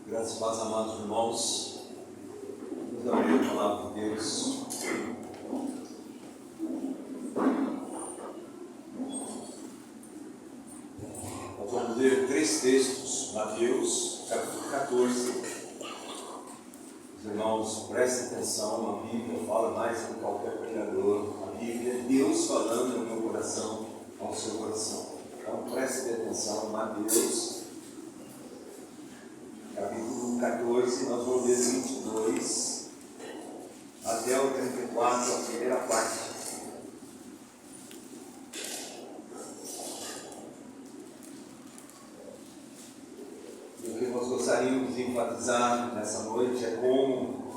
Graças e paz, amados irmãos. Vamos abrir a palavra de Deus. Nós vamos ler 3 textos, Mateus, capítulo 14. Os irmãos, prestem atenção, a Bíblia fala mais do que qualquer pregador. A Bíblia é Deus falando no meu coração, ao seu coração. Então, prestem atenção, Mateus, capítulo 14, nós vamos ler 22 até o 34, a primeira parte. E o que nós gostaríamos de enfatizar nessa noite é como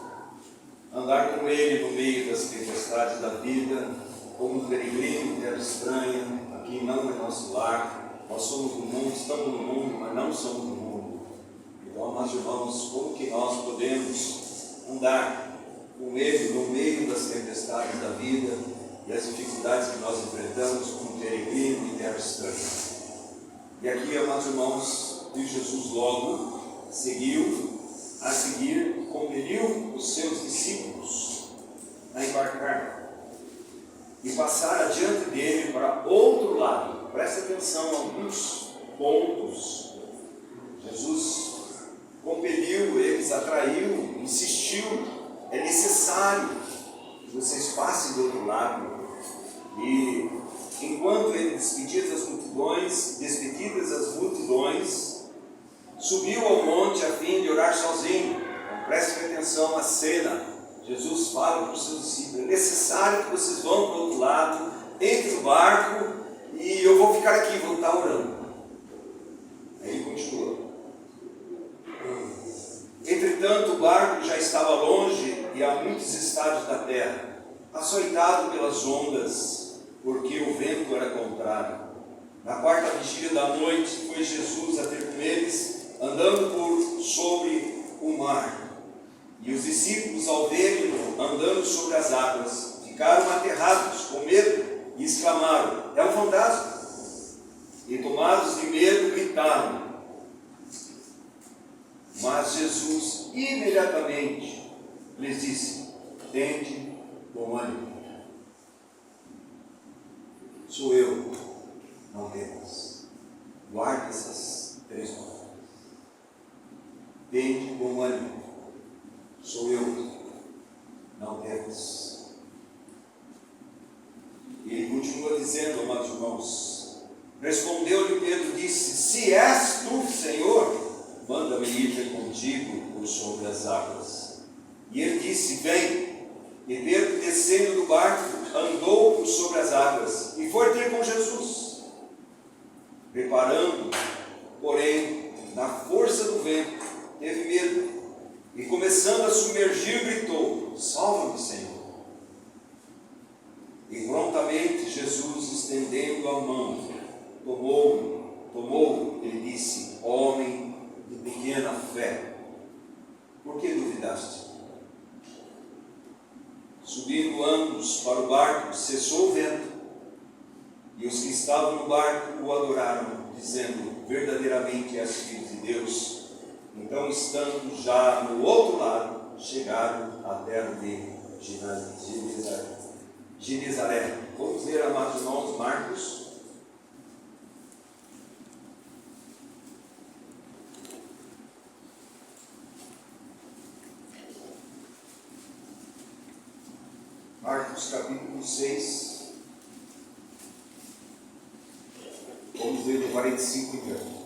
andar com Ele no meio das tempestades da vida, como um peregrino em terra estranha. Aqui não é nosso lar, nós somos do mundo, estamos no mundo, mas não somos do mundo. Então, amados irmãos, como que nós podemos andar com Ele no meio das tempestades da vida e as dificuldades que nós enfrentamos como peregrino em terra estranha? E aqui, amados irmãos, Jesus logo a seguir, compeliu os seus discípulos a embarcar e passar adiante dele para outro lado. Presta atenção a alguns pontos. Jesus compeliu eles, atraiu, insistiu: é necessário que vocês passem do outro lado. E enquanto ele despedidas as multidões, subiu ao monte a fim de orar sozinho. Então, prestem atenção à cena. Jesus fala para os seus discípulos: é necessário que vocês vão para o outro lado, entre no barco, e eu vou ficar aqui, vou estar orando. Aí ele continua: entretanto, o barco já estava longe e a muitos estádios da terra, açoitado pelas ondas, porque o vento era contrário. Na 4ª vigília da noite, foi Jesus a ter com eles, andando por sobre o mar. E os discípulos, ao verem-no andando sobre as águas, ficaram aterrados, com medo, e exclamaram: é um fantasma! E tomados de medo, gritaram. Mas Jesus imediatamente lhes disse: tende bom ânimo, sou eu, não temas. Guarde essas 3 palavras: tende bom ânimo, sou eu, não temas. E ele continua dizendo, amados irmãos: respondeu-lhe Pedro, disse: se és tu, Senhor, manda-me ir ter contigo por sobre as águas. E ele disse: vem. E Pedro, descendo do barco, andou por sobre as águas e foi ter com Jesus. Preparando, porém, na força do vento, teve medo e, começando a submergir, gritou: salva-me, Senhor. E prontamente Jesus, estendendo a mão, tomou-o, ele disse: homem de pequena fé, por que duvidaste? Subindo ambos para o barco, cessou o vento, e os que estavam no barco o adoraram, dizendo: verdadeiramente és filho de Deus. Então, estando já no outro lado, chegaram à terra de Genezaré. Vamos ler, amados irmãos, Marcos. Marcos capítulo 6, vamos ler do 45 em diante.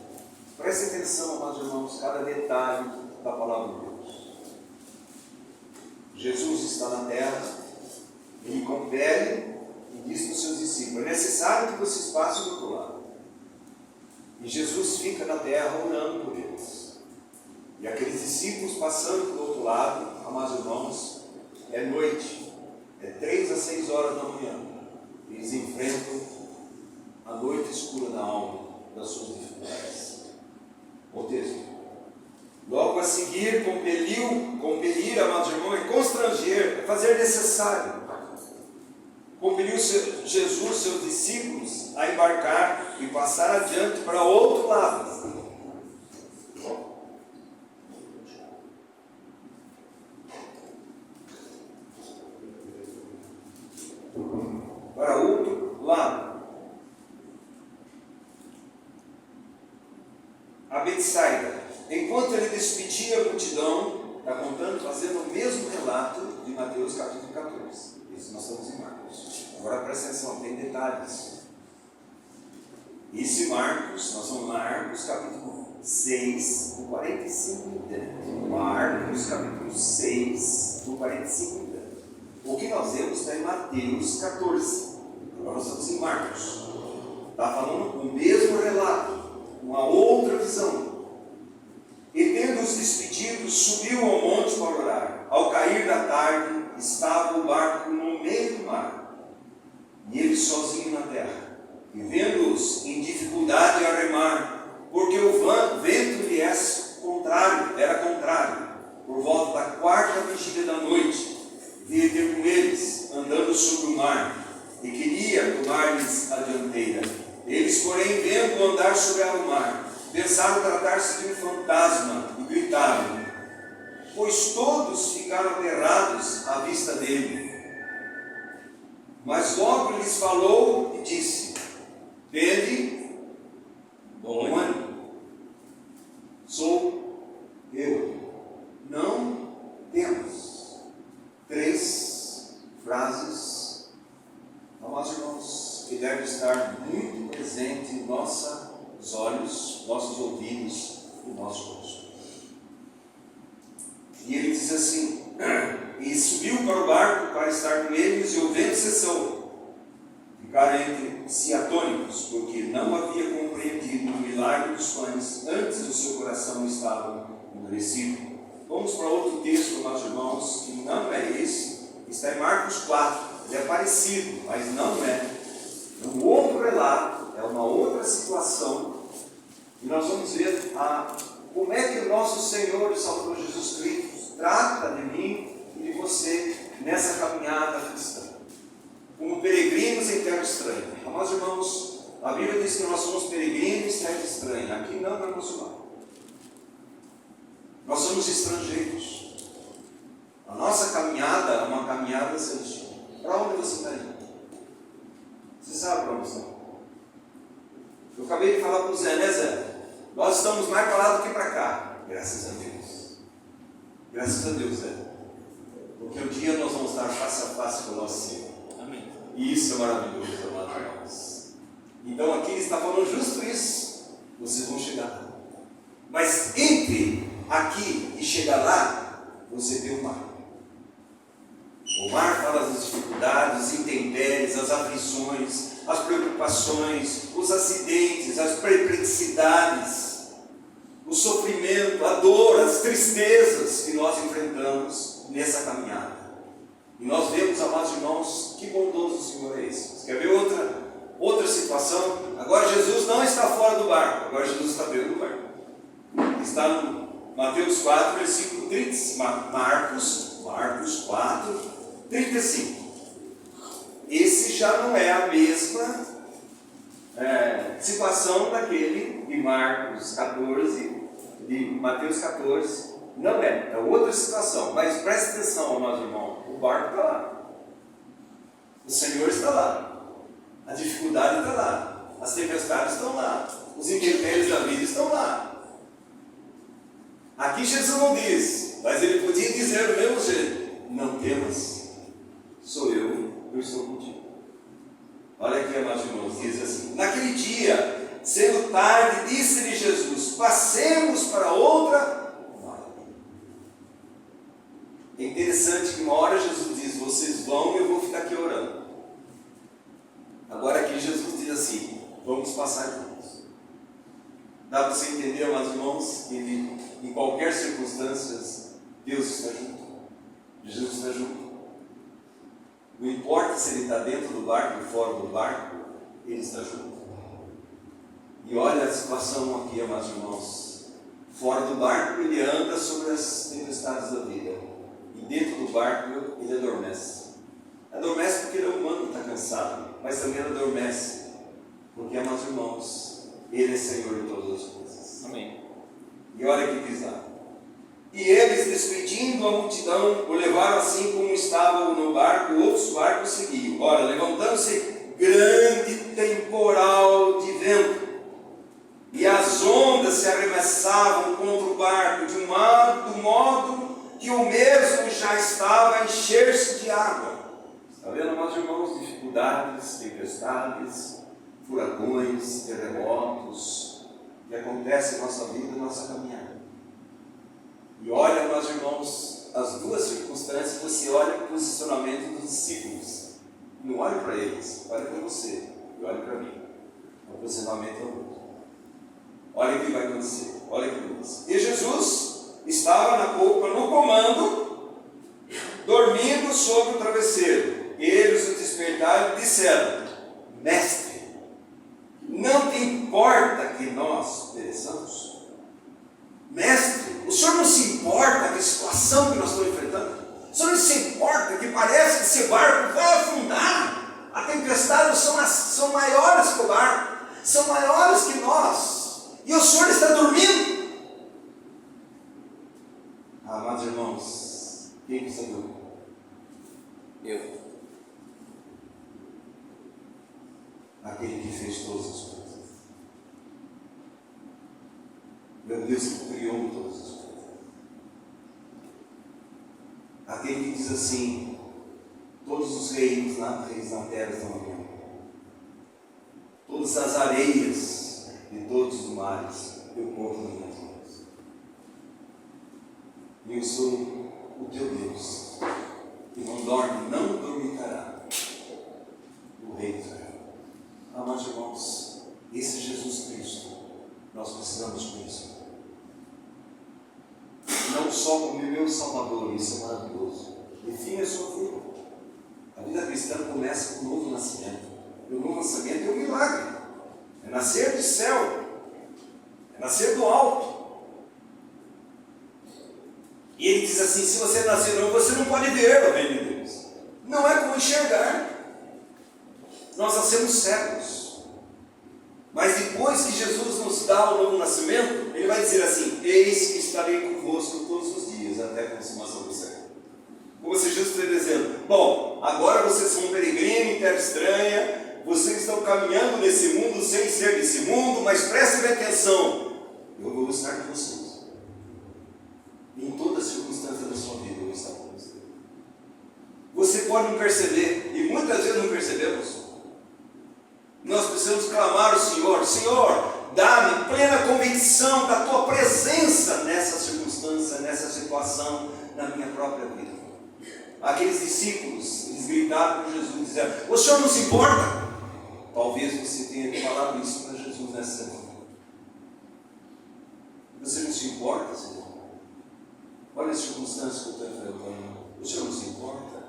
Preste atenção, amados irmãos, cada detalhe da palavra de Deus. Jesus está na terra, ele compele e diz para os seus discípulos: é necessário que vocês passem do outro lado. E Jesus fica na terra orando por eles. E aqueles discípulos passando do outro lado, amados irmãos, é noite. É 3 a 6 horas da manhã. Eles enfrentam a noite escura da alma, das suas dificuldades. O texto: logo a seguir, compelir, amados irmãos, é constranger, é fazer necessário. Compeliu Jesus, seus discípulos, a embarcar e passar adiante para outro lado. para outro lado. A Betsaida. Enquanto ele despedia a multidão, está contando, fazendo o mesmo relato de Mateus capítulo 14. Isso nós estamos em Marcos. Agora presta atenção, tem detalhes. Esse Marcos, nós vamos em Marcos capítulo 6, do 45 em diante. Marcos capítulo 6, do 45 em diante. O que nós vemos está em Mateus 14. Agora nós estamos em Marcos. Está falando o mesmo relato, uma outra visão. E tendo os despedidos, subiu ao monte para orar. Ao cair da tarde, estava o barco no meio do mar, e ele sozinho na terra. E vendo-os em dificuldade a remar, porque o vento lhe era contrário, por volta da quarta vigília da noite, veio ter com eles, andando sobre o mar, e queria tomar-lhes a dianteira. Eles, porém, vendo andar sobre o mar, pensaram tratar-se de um fantasma, e gritaram, pois todos ficaram aterrados à vista dele. Mas logo lhes falou e disse, tende bom ânimo, sou eu, não temos. 3 frases, amados irmãos, que devem estar muito presentes em nossos olhos, nossos ouvidos e nosso rosto. E ele diz assim, e subiu para o barco para estar com eles, e o vento cessou. Ficaram entre si atônitos, porque não havia compreendido o milagre dos pães, antes o seu coração estava endurecido. Vamos para outro texto, meus irmãos, que não é esse, está em Marcos 4, ele é parecido, mas não é. É um outro relato, é uma outra situação, e nós vamos ver como é que o nosso Senhor e Salvador Jesus Cristo trata de mim e de você nessa caminhada cristã, como peregrinos em terra estranha. Amados irmãos, a Bíblia diz que nós somos peregrinos em terra estranha. Aqui não é muçulmano. Nós somos estrangeiros. A nossa caminhada é uma caminhada celestial. Para onde você está indo? Você sabe para onde está? Eu acabei de falar para o Zé, né, Zé? Nós estamos mais para lá do que para cá. Graças a Deus. Graças a Deus, Zé. Porque um dia nós vamos estar face a face com o nosso Senhor. Amém. E isso é maravilhoso, amados irmãos. Então aqui ele está falando justo isso. Vocês vão chegar lá. Mas entre aqui e chegar lá, você tem o mar. O mar fala das dificuldades, as intempéries, as aflições, as preocupações, os acidentes, as perplexidades, o sofrimento, a dor, as tristezas que nós enfrentamos nessa caminhada. E nós vemos, amados irmãos, que bondoso o Senhor é esse. Você quer ver outra situação? Agora Jesus não está fora do barco, agora Jesus está dentro do barco. Está no Mateus 4, versículo 30, Marcos 4, 35. Esse já não é a mesma situação daquele de Marcos 14, de Mateus 14, não é outra situação, mas preste atenção, amados irmãos, o barco está lá, o Senhor está lá, a dificuldade está lá, as tempestades estão lá, os intempéries da vida estão lá. Aqui Jesus não diz, mas ele podia dizer do mesmo jeito, não temas, sou eu estou contigo. Olha aqui, amados irmãos, diz assim, naquele dia, sendo tarde, disse-lhe Jesus, passemos para outra margem. É interessante que uma hora Jesus diz, vocês vão e eu vou ficar aqui orando. Agora aqui Jesus diz assim, vamos passar juntos. Dá para você entender, amados irmãos, que em qualquer circunstância, Deus está junto. Jesus está junto. Não importa se ele está dentro do barco ou fora do barco, ele está junto. E olha a situação aqui, amados irmãos. Fora do barco ele anda sobre as tempestades da vida. E dentro do barco ele adormece. Adormece porque ele é humano, está cansado. Mas também adormece porque, amados irmãos, ele é Senhor de todas as coisas. Amém. E olha o que diz lá. E eles, despedindo a multidão, o levaram assim como estavam no barco, outros barcos seguiam. Ora, levantando-se grande temporal de vento, e as ondas se arremessavam contra o barco do modo que o mesmo já estava a encher-se de água. Está vendo, meus irmãos, dificuldades, tempestades, furacões, terremotos, que acontecem em nossa vida e nossa caminhada. E olha, meus irmãos, as duas circunstâncias, você olha para o posicionamento dos discípulos. Não olhe para eles, olhe para você e olhe para mim. O posicionamento é o outro. Olha o que vai acontecer, olha o que vai acontecer. E Jesus estava na polpa, no comando, dormindo sobre o travesseiro. Eles o despertaram e disseram: Mestre, não te importa que nós pereçamos? Mestre, o Senhor não se importa com a situação que nós estamos enfrentando? O Senhor não se importa que parece que esse barco vai afundar? A tempestade são maiores que o barco, são maiores que nós, e o Senhor está dormindo. Amados irmãos, quem está dormindo? Eu. Aquele que fez todas as coisas. Meu Deus que criou todas as coisas. Aquele que diz assim: todos os reis na terra estão à minha mão. Todas as areias de todos os mares eu coloco nas minhas mãos. E eu sou o teu Deus, que não dorme, não dormitará, o Rei de Israel. Amados irmãos, esse é Jesus Cristo, nós precisamos conhecer. Não só como meu Salvador, isso é maravilhoso. Define a sua vida. A vida cristã começa com um novo nascimento. E o novo nascimento é um milagre. É nascer do céu. É nascer do alto. E ele diz assim: se você nascer novo, você não pode ver o reino de Deus. Não é como enxergar. Nós nascemos cegos. Mas depois que Jesus nos dá o novo nascimento, ele vai dizer assim: eis que estarei convosco todos os dias, até a consumação do século. Como se Jesus esteja dizendo: bom, agora vocês são peregrinos em terra estranha, vocês estão caminhando nesse mundo sem ser desse mundo, mas prestem atenção, eu vou estar com vocês. Em toda circunstância da sua vida eu vou estar com você. Você pode não perceber, e muitas vezes não percebemos. Nós precisamos clamar ao Senhor: Senhor, dá-me plena convicção da tua presença nessa circunstância, nessa situação, na minha própria vida. Aqueles discípulos, eles gritaram para Jesus, dizendo: o Senhor não se importa? Talvez você tenha falado isso para Jesus nessa semana. Você não se importa, Senhor? Olha as circunstâncias que eu estou enfrentando. O Senhor não se importa?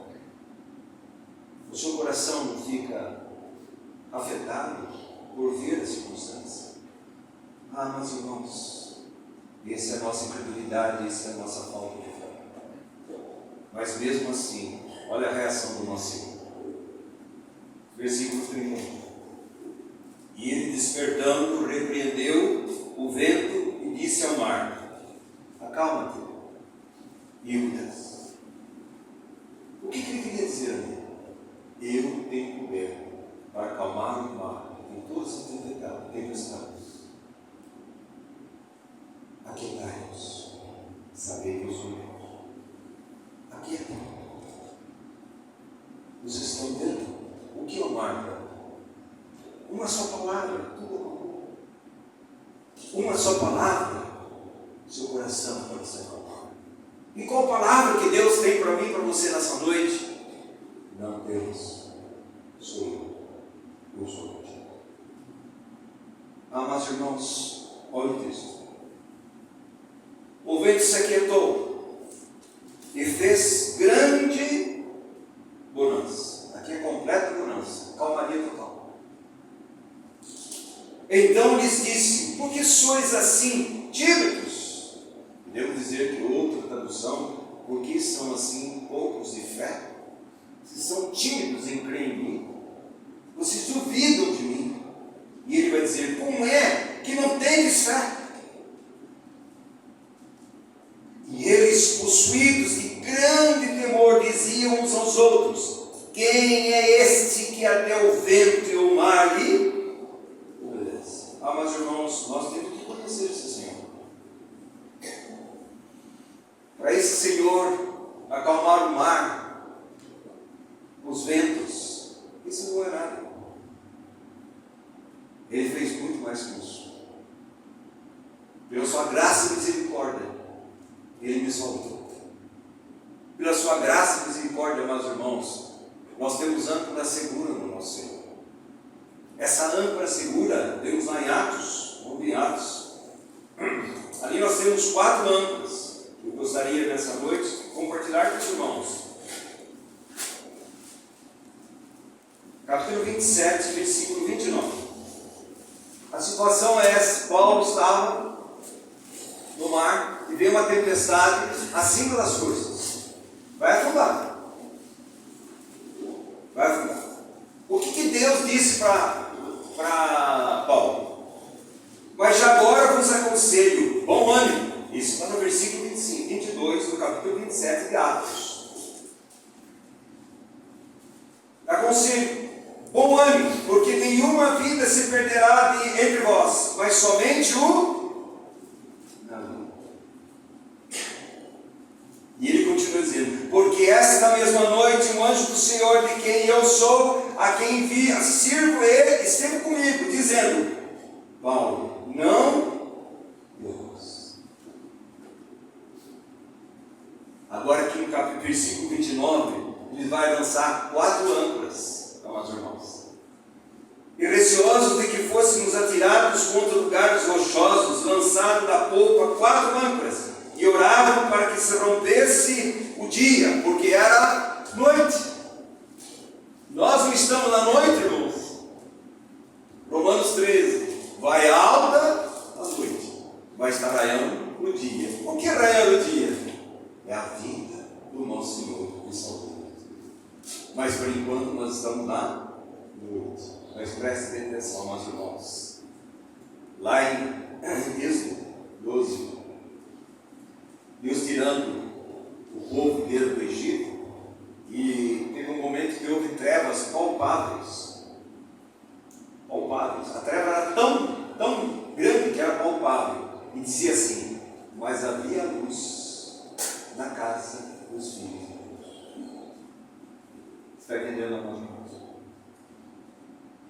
O seu coração não fica afetado por ver as circunstâncias? Ah, meus irmãos, essa é a nossa incredulidade, essa é a nossa falta de fé. Mas mesmo assim, olha a reação do nosso Senhor. Versículo 31. E ele, despertando, repreendeu o vento e disse ao mar: acalma-te, Iudas. O que ele queria dizer ali? Eu tenho poder para acalmar o mar em todas as tempestades. Aquietai-vos, sabei que eu sou Deus. Aquietai. Vocês estão vendo o que é o mar? Uma só palavra, tudo acabou. Uma só palavra, seu coração pode se acalmar. E qual palavra que Deus tem para mim e para você nessa noite? Não, Deus, sou eu sou contigo. Amados irmãos, olha o texto. O vento se aquietou e fez grande bonança. Aqui é completa bonança, calmaria total. Então lhes disse: por que sois assim tímidos? Devo dizer que outra tradução: por que são assim poucos de fé? Vocês são tímidos em crer em mim? Vocês duvidam de mim? E ele vai dizer: como é que não tendes fé? E eles, possuídos de grande temor, diziam uns aos outros: Quem é este que até o vento e o mar lhe obedece? Mas irmãos, nós temos que conhecer esse Senhor. Para esse Senhor acalmar o mar, os ventos, isso não é nada. Ele fez muito mais que isso. Pela sua graça e misericórdia, Ele me salvou. Pela sua graça e misericórdia, meus irmãos, nós temos âncora segura no nosso Senhor. Essa âncora segura, temos lá em Atos, vamos em Atos. Ali nós temos 4 âncoras. Eu gostaria nessa noite compartilhar com os irmãos. Capítulo 27, versículo 29. A situação é essa: Paulo estava no mar e veio uma tempestade acima das forças. Vai afundar. Vai afundar. O que Deus disse para Paulo? Mas já agora vos aconselho, bom ânimo. Isso está no versículo 22 do capítulo 27 de Atos. Aconselho, bom ânimo, porque nenhuma vida se perderá entre vós, mas somente o não. E ele continua dizendo: porque esta mesma noite um anjo do Senhor, de quem eu sou, a quem envia, sirvo ele, esteve comigo, dizendo: Paulo, não Deus. Agora aqui no capítulo, versículo 29, ele vai lançar 4 âncoras, amados irmãos. E receosos de que fôssemos atirados contra lugares rochosos, lançaram da polpa 4 âncoras, e oravam para que se rompesse o dia, porque era noite. Nós não estamos na noite, irmãos. Romanos 13, vai alta a noite, vai estar raiando o dia. O que é raiando o dia? É a vida do nosso Senhor e Salvador. Mas por enquanto nós estamos na noite. Mas prestem atenção, meus irmãos. Lá em Êxodo 12, Deus tirando o povo inteiro do Egito, e teve um momento que houve trevas palpáveis. A treva era tão grande que era palpável. E dizia assim: mas havia luz na casa dos filhos de Deus. Está entendendo, meus irmãos?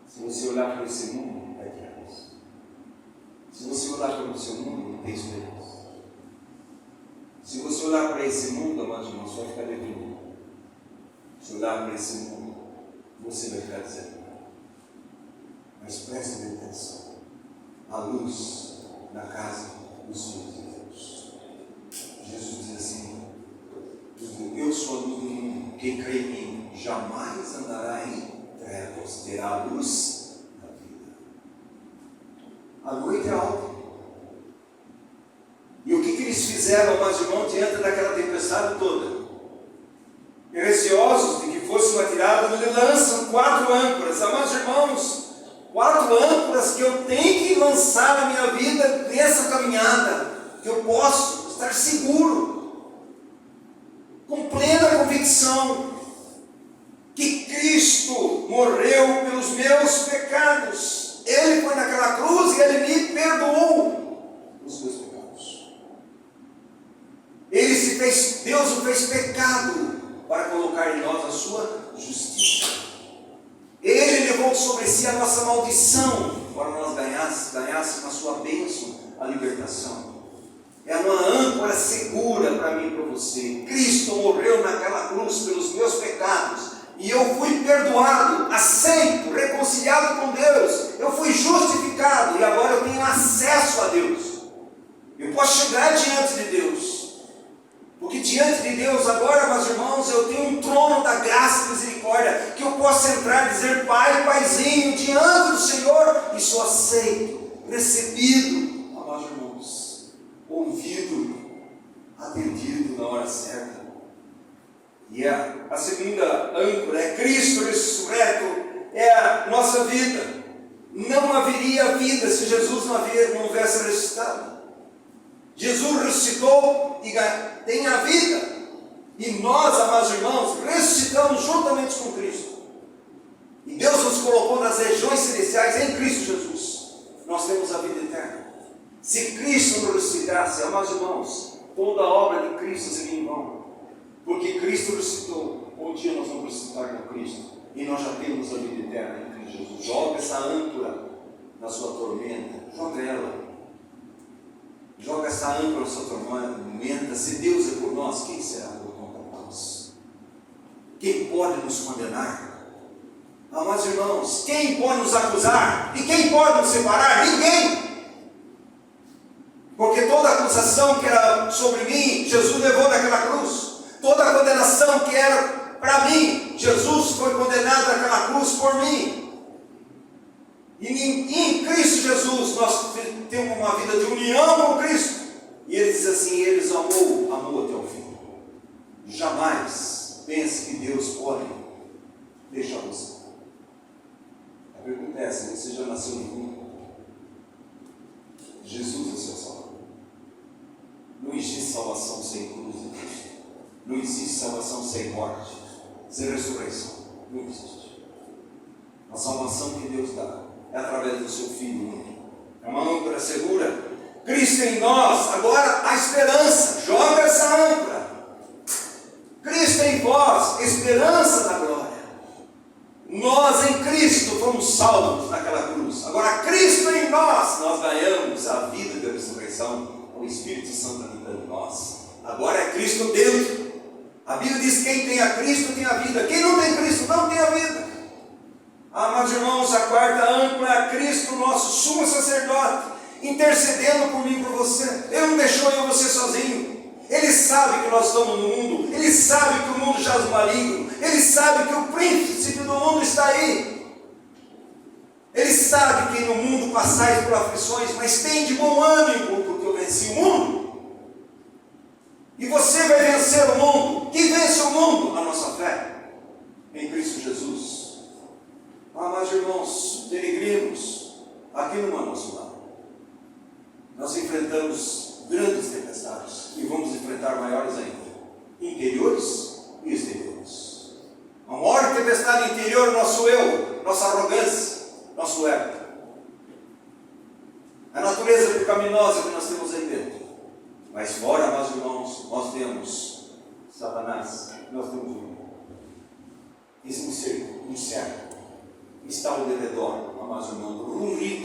Se você olhar para esse mundo, é trevas. Se você olhar para o seu mundo, não tem esperança. Se você olhar para esse mundo, meus irmãos, você vai ficar deprimido. Se olhar para esse mundo, você vai ficar desanimado. Mas prestem atenção: a luz na casa dos filhos de Deus. Jesus diz assim: eu sou a luz do mundo, quem crê em mim jamais andará em trevas, terá a luz da vida. A noite é alta. E o que eles fizeram, meus irmãos, diante daquela tempestade toda? E receosos de que fossem atirados, eles lançam 4 âncoras. Amados irmãos, 4 âncoras que eu tenho que lançar na minha vida nessa caminhada, que eu posso estar seguro, com plena convicção, que Cristo morreu pelos meus pecados. Ele foi naquela cruz e Ele me perdoou os meus pecados. Deus o fez pecado para colocar em nós a sua justiça. Ele levou sobre si a nossa maldição para nós ganhássemos a sua bênção, a libertação. É uma âncora segura para mim e para você. Cristo morreu naquela cruz pelos meus pecados e eu fui perdoado, aceito, reconciliado com Deus. Eu fui justificado e agora eu tenho acesso a Deus. Eu posso chegar diante de Deus. Porque diante de Deus agora, meus irmãos, eu tenho um trono da graça e misericórdia, que eu posso entrar e dizer: Pai, Paizinho, diante do Senhor, e sou aceito, recebido, meus irmãos, ouvido, atendido na hora certa. E a segunda âncora é Cristo ressurreto, é a nossa vida. Não haveria vida se Jesus não houvesse ressuscitado. Jesus ressuscitou e tem a vida. E nós, amados irmãos, ressuscitamos juntamente com Cristo. colocou nas regiões celestiais em Cristo Jesus, nós temos a vida eterna. Se Cristo não ressuscitasse, amados irmãos, toda a obra de Cristo seria em vão. Porque Cristo ressuscitou, um dia nós vamos ressuscitar com Cristo, e nós já temos a vida eterna em Cristo Jesus. Joga essa âncora na sua tormenta, joga ela. Joga essa âncora na sua tormenta. Se Deus é por nós, quem será contra nós? Quem pode nos condenar? Amados irmãos, quem pode nos acusar? E quem pode nos separar? Ninguém! Porque toda acusação que era sobre mim, Jesus levou naquela cruz. Toda a condenação que era para mim, Jesus foi condenado naquela cruz por mim. E em Cristo Jesus nós temos uma vida de união com Cristo. E ele diz assim: eles amou até o fim. Jamais pense que Deus pode deixar você. A pergunta é essa: você já nasceu no mundo? Jesus é seu Salvador. Não existe salvação sem cruz em Cristo. Não existe salvação sem morte, sem ressurreição. Não existe. A salvação que Deus dá é através do seu Filho único. É uma âncora segura. Cristo em nós, agora a esperança. Joga essa âncora. Cristo em vós, esperança da glória. Nós em Cristo fomos salvos naquela cruz. Agora Cristo em nós ganhamos a vida da ressurreição. O Espírito Santo habitando em nós. Agora é Cristo dentro. A Bíblia diz que quem tem a Cristo tem a vida. Quem não tem Cristo não tem a vida. Amados irmãos, a quarta âncora é a Cristo, nosso sumo sacerdote, intercedendo por mim e por você. Ele não deixou eu e você sozinho. Ele sabe que nós estamos no mundo. Ele sabe que o mundo jaz no maligno. Ele sabe que o príncipe do mundo está aí. Ele sabe que no mundo passais por aflições, mas tem de bom ânimo, porque eu venci o mundo. E você vai vencer o mundo. Quem vence o mundo? A nossa fé em Cristo Jesus. Amados irmãos, peregrinos, aqui no nosso lado, nós enfrentamos grandes tempestades e vamos enfrentar maiores ainda, interiores e exteriores. A maior tempestade interior é o nosso eu, nossa arrogância, nosso ego, a natureza pecaminosa que nós temos aí dentro. Mas fora, amados irmãos, nós temos Satanás, nós temos o inferno. Está ao redor, amados irmãos,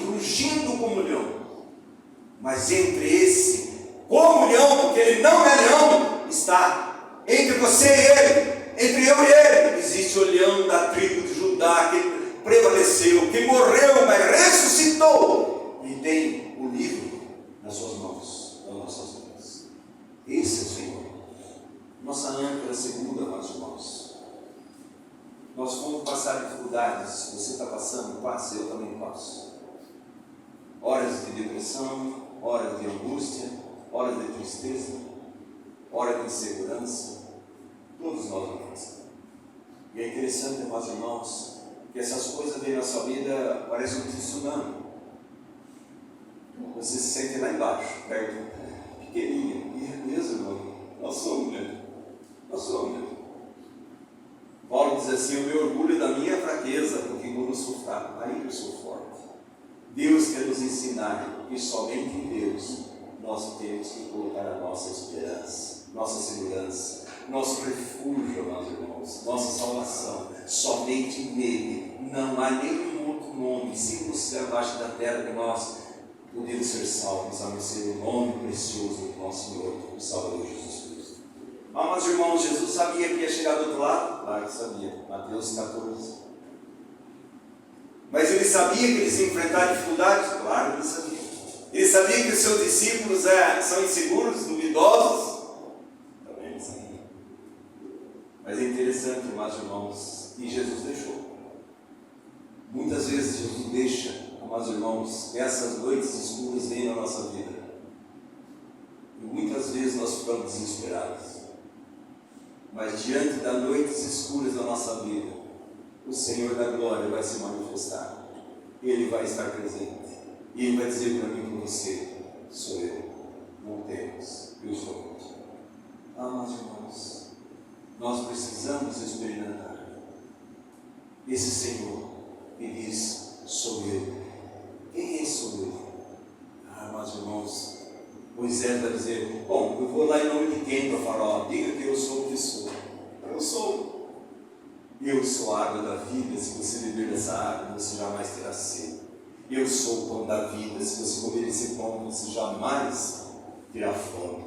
rugindo como leão. Mas entre esse, como leão, porque ele não é leão, está entre você e ele, entre eu e ele, existe o leão da tribo de Judá que prevaleceu, que morreu, mas ressuscitou e tem o livro nas suas mãos, nas nossas mãos. Esse é o Senhor. Nossa âncora segura, amados irmãos. Nós vamos passar dificuldades. Você está passando, passe, eu também passo. Horas de depressão, horas de angústia, horas de tristeza, horas de insegurança. Todos nós vamos passar. E é interessante, meus irmãos, que essas coisas vêm na sua vida, parecem um tsunami. Você se sente lá embaixo, perto, pequenininho. E mesmo, irmão, nós somos mesmo. Nós somos mesmo. Paulo diz assim: eu me orgulho da minha fraqueza, porque quando eu sou fraco, aí eu sou forte. Deus quer nos ensinar que somente em Deus nós temos que colocar a nossa esperança, nossa segurança, nosso refúgio, meus irmãos, nossa salvação. Somente nele. Não há nenhum outro nome, sim no céu, abaixo da terra, que nós podemos ser salvos, a não ser o nome precioso do nosso Senhor, o Salvador Jesus Cristo. Mas irmãos, Jesus sabia que ia chegar do outro lado? Claro que sabia, Mateus 14. Mas ele sabia que eles iam enfrentar dificuldades? Claro que ele sabia. Ele sabia que os seus discípulos são inseguros, duvidosos? Também ele sabia. Mas é interessante, irmãos, que Jesus deixou. Muitas vezes Jesus deixa, amados irmãos, essas noites escuras vêm na nossa vida. E muitas vezes nós ficamos desesperados. Mas diante das noites escuras da nossa vida, o Senhor da glória vai se manifestar. Ele vai estar presente. E Ele vai dizer para mim e para você: sou eu, não temas, eu sou contigo. Amados irmãos, nós precisamos experimentar esse Senhor e diz: sou eu. Quem é sou eu? Mas irmãos, Moisés vai dizer: bom, eu vou lá em nome de quem para Faraó? Diga que eu sou o que sou. Eu sou. Eu sou a água da vida. Se você beber dessa água, você jamais terá sede. Eu sou o pão da vida. Se você comer esse pão, você jamais terá fome.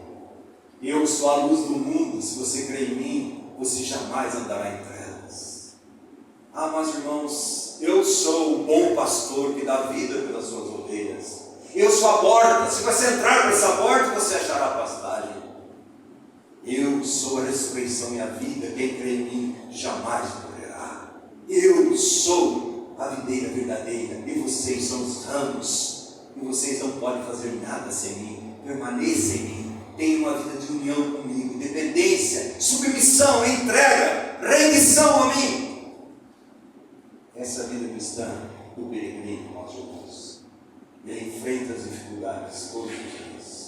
Eu sou a luz do mundo. Se você crer em mim, você jamais andará em trevas. Mas irmãos, eu sou o bom pastor que dá vida pelas suas ovelhas. Eu sou a porta. Se você entrar por essa porta, você achará pastagem. Eu sou a ressurreição e a vida. Quem crê em mim jamais morrerá. Eu sou a videira verdadeira e vocês são os ramos. E vocês não podem fazer nada sem mim. Permaneça em mim. Tenha uma vida de união comigo, dependência, submissão, entrega, rendição a mim. Essa vida cristã do peregrino, nós irmãos. Ele enfrenta as dificuldades todos os dias.